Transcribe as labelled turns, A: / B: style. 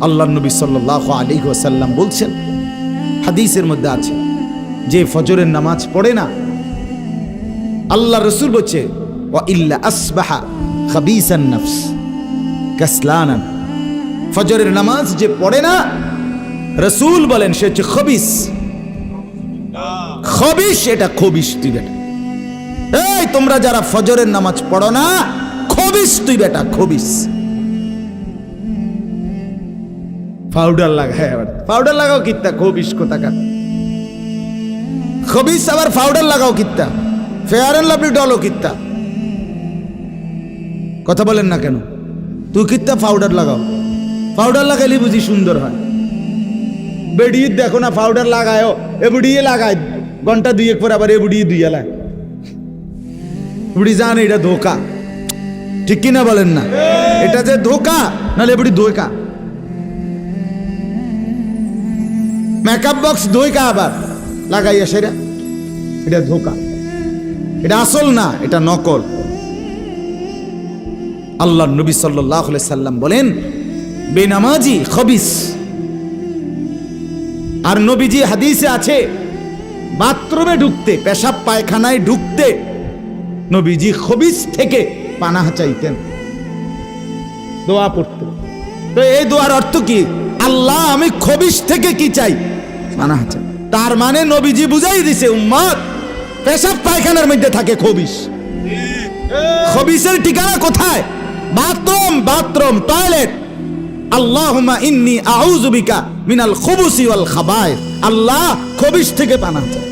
A: আল্লাহর নবী সাল্লাল্লাহু আলাইহি ওয়াসাল্লাম বলছেন, হাদিসের মধ্যে আছে, যে ফজরের নামাজ পড়ে না, আল্লাহ রাসূল বলছে ওয়া ইল্লা আসবাহা খাবিসান নফস কাসলানান, ফজরের নামাজ যে পড়ে না, রাসূল বলেন সে হচ্ছে খবিস। খবিস, এটা খবিস তুই বেটা। এই তোমরা যারা ফজরের নামাজ পড়ো না, খবিস তুই বেটা, খবিস। পাউডার লাগায়, আবার পাউডার লাগাও কিত্তা, খবিস কোথাকার খবিস, আবার পাউডার লাগাও কিত্তা, ফেয়ার এন্ড লাভলি ডলও কিত্তা। কথা বলেন না কেন? তুই কিত্তা পাউডার লাগাও, পাউডার লাগাইলে বুঝি সুন্দর হয়। বেড়িয়ে দেখো না পাউডার লাগায়ও, এ বুড়িয়ে লাগায় ঘন্টা দুয়েক পর আবার এ বুড়িয়ে দুইয়া লাগ, বুড়ি জানে এটা ধোকা, ঠিক কিনা বলেন না? এটা যে ধোকা, নাহলে বুড়ি ধোকা। মেকআপ বক্স ধোকা আবার লাগাইয়া সেটা, এটা ধোকা, এটা আসল না, এটা নকল। আল্লাহ নবী সাল্লাল্লাহু আলাইহি সাল্লাম বলেন বেনামাজি খবিস। আর নবীজি হাদিসে আছে, বাথরুমে ঢুকতে, পেশাব পায়খানায় ঢুকতে নবীজি খবিস থেকে পানাহ চাইতেন, দোয়া পড়তেন। তো এই দোয়ার অর্থ কি? আল্লাহ আমি খবিস থেকে কি চাই? পানাহ চাই। তার মানে নবীজি বুঝাই দিছে উম্মত, পেশাব পায়খানার মধ্যে থাকে খবিস। খবিসের ঠিকানা কোথায়? Bathroom, bathroom, toilet. আল্লাহুম্মা ইন্নী আউযু বিকা মিনাল খুবুসি ওয়াল খাবায়েস। আল্লাহ খবিস থেকে পানাহ চাই।